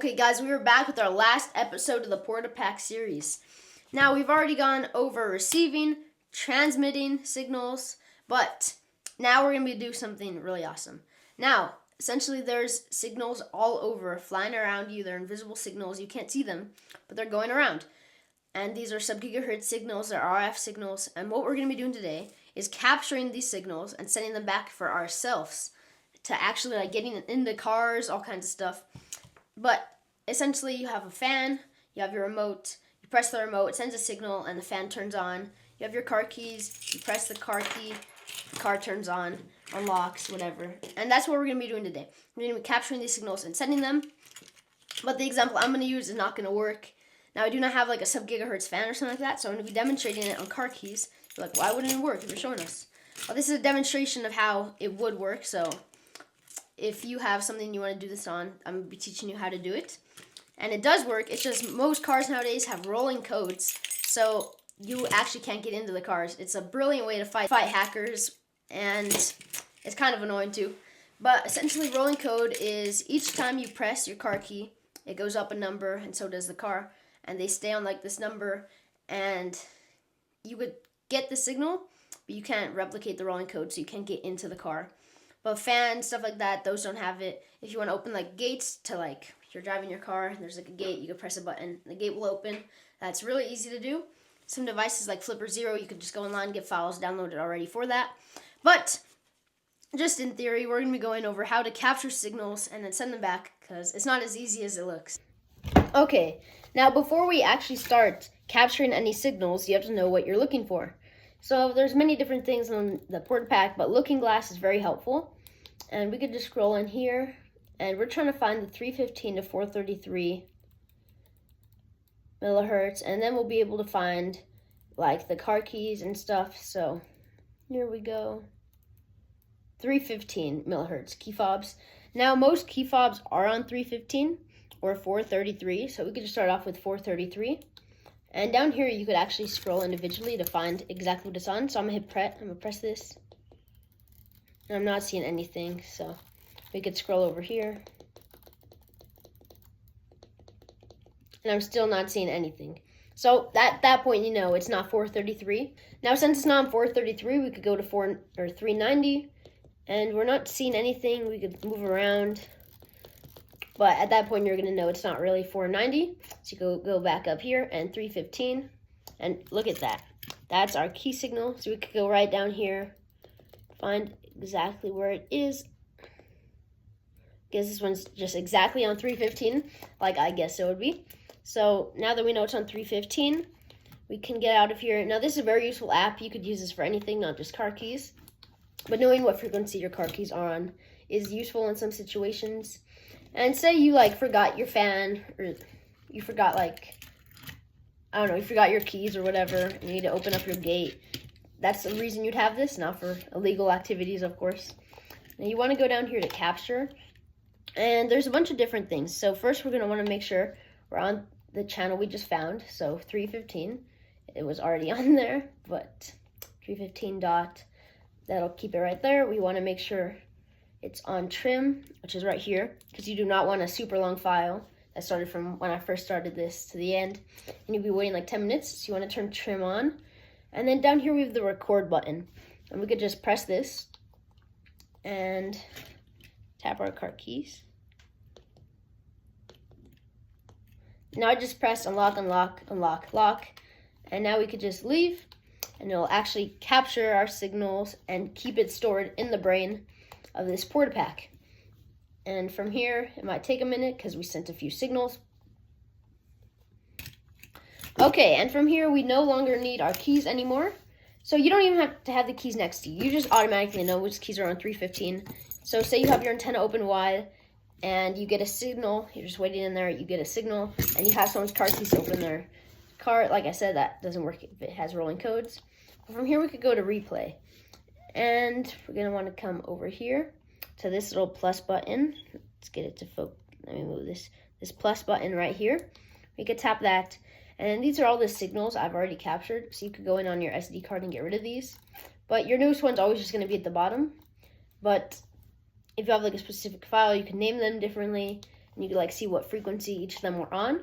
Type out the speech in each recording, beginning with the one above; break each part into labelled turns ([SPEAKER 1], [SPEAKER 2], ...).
[SPEAKER 1] Okay guys, we are back with our last episode of the Portapack series. Now we've already gone over receiving, transmitting signals, but now we're going to do something really awesome. Now, essentially there's signals all over flying around you. They're invisible signals. You can't see them, but they're going around. And these are sub-gigahertz signals, they're RF signals, and what we're going to be doing today is capturing these signals and sending them back for ourselves to actually getting into cars, all kinds of stuff. But essentially, you have a fan, you have your remote, you press the remote, it sends a signal, and the fan turns on. You have your car keys, you press the car key, the car turns on, unlocks, whatever. And that's what we're going to be doing today. We're going to be capturing these signals and sending them. But the example I'm going to use is not going to work. Now, I do not have like a sub-gigahertz fan or something like that, so I'm going to be demonstrating it on car keys. You're like, why wouldn't it work if you're showing us? Well, this is a demonstration of how it would work, so if you have something you want to do this on, I'm going to be teaching you how to do it. And it does work. It's just most cars nowadays have rolling codes, so you actually can't get into the cars. It's a brilliant way to fight hackers, and it's kind of annoying too. But essentially, rolling code is each time you press your car key, it goes up a number, and so does the car. And they stay on like this number, and you could get the signal, but you can't replicate the rolling code, so you can't get into the car. But fans, stuff like that, those don't have it. If you want to open like gates to like, you're driving your car, and there's like a gate, you can press a button, the gate will open. That's really easy to do. Some devices like Flipper Zero, you could just go online and get files downloaded already for that. But just in theory, we're going to be going over how to capture signals and then send them back, because it's not as easy as it looks. Okay, now before we actually start capturing any signals, you have to know what you're looking for. So there's many different things on the Portapack, but looking glass is very helpful. And we could just scroll in here, and we're trying to find the 315 to 433 millihertz, and then we'll be able to find like the car keys and stuff. So here we go. 315 millihertz key fobs. Now most key fobs are on 315 or 433, so we could just start off with 433. And down here, you could actually scroll individually to find exactly what it's on. So I'm gonna press this. And I'm not seeing anything, so we could scroll over here. And I'm still not seeing anything. So at that point, you know it's not 433. Now, since it's not on 433, we could go to 390. And we're not seeing anything. We could move around. But at that point, you're going to know it's not really 490. So you go back up here and 315. And look at that. That's our key signal. So we could go right down here, find exactly where it is. Guess this one's just exactly on 315, like I guess it would be. So now that we know it's on 315, we can get out of here. Now, this is a very useful app. You could use this for anything, not just car keys. But knowing what frequency your car keys are on is useful in some situations. And say you forgot your fan, or you forgot you forgot your keys or whatever, and you need to open up your gate. That's the reason you'd have this, not for illegal activities, of course. Now you want to go down here to capture, and there's a bunch of different things. So first we're going to want to make sure we're on the channel we just found, so 315. It was already on there, but 315 dot, that'll keep it right there. We want to make sure it's on trim, which is right here, because you do not want a super long file that started from when I first started this to the end. And you'll be waiting like 10 minutes, so you want to turn trim on. And then down here we have the record button. And we could just press this and tap our car keys. Now I just press unlock, unlock, unlock, lock. And now we could just leave, and it'll actually capture our signals and keep it stored in the brain of this Portapack. And from here, it might take a minute because we sent a few signals. Okay, and from here, we no longer need our keys anymore. So you don't even have to have the keys next to you. You just automatically know which keys are on 315. So say you have your antenna open wide, and you get a signal. You're just waiting in there. You get a signal, and you have someone's car keys open their car. Like I said, that doesn't work if it has rolling codes. But from here, we could go to replay. And we're going to want to come over here to this little plus button. Let's get it to focus. Let me move this plus button right here. We could tap that. And these are all the signals I've already captured. So you could go in on your SD card and get rid of these. But your newest one's always just going to be at the bottom. But if you have like a specific file, you can name them differently. and you could like see what frequency each of them were on.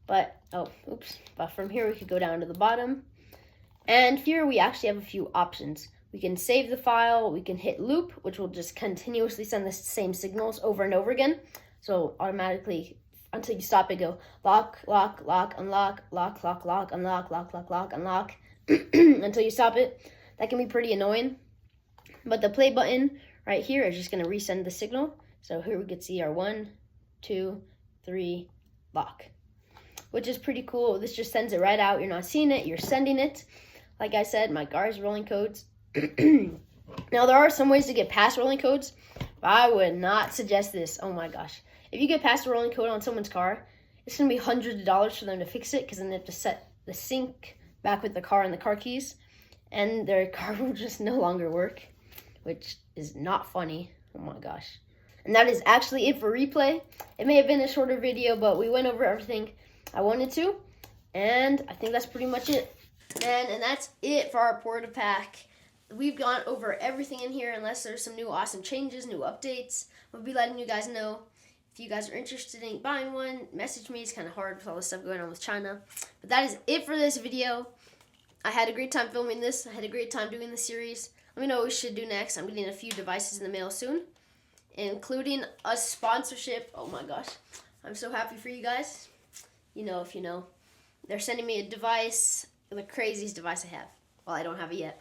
[SPEAKER 1] But, but from here we could go down to the bottom. And here we actually have a few options. We can save the file, we can hit loop, which will just continuously send the same signals over and over again. So automatically, until you stop it, go lock, lock, lock, unlock, lock, lock, lock, unlock, lock, lock, lock, unlock, until you stop it. That can be pretty annoying. But the play button right here is just gonna resend the signal. So here we could see our 1, 2, 3, lock, which is pretty cool. This just sends it right out. You're not seeing it, you're sending it. Like I said, my car is rolling codes. Now, there are some ways to get past rolling codes, but I would not suggest this. Oh my gosh. If you get past a rolling code on someone's car, it's going to be hundreds of dollars for them to fix it, because then they have to set the sync back with the car and the car keys, and their car will just no longer work, which is not funny. Oh my gosh. And that is actually it for replay. It may have been a shorter video, but we went over everything I wanted to, and I think that's pretty much it. And that's it for our Portapack. We've gone over everything in here, unless there's some new awesome changes, new updates. We'll be letting you guys know. If you guys are interested in buying one, message me. It's kind of hard with all this stuff going on with China. But that is it for this video. I had a great time filming this. I had a great time doing the series. Let me know what we should do next. I'm getting a few devices in the mail soon, including a sponsorship. Oh my gosh. I'm so happy for you guys. You know, if you know. They're sending me a device, the craziest device I have. Well, I don't have it yet,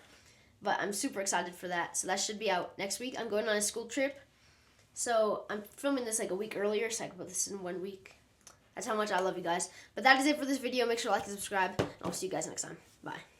[SPEAKER 1] but I'm super excited for that. So that should be out next week. I'm going on a school trip, so I'm filming this like a week earlier, so I can put this in 1 week. That's how much I love you guys. But that is it for this video. Make sure to like and subscribe, and I'll see you guys next time. Bye.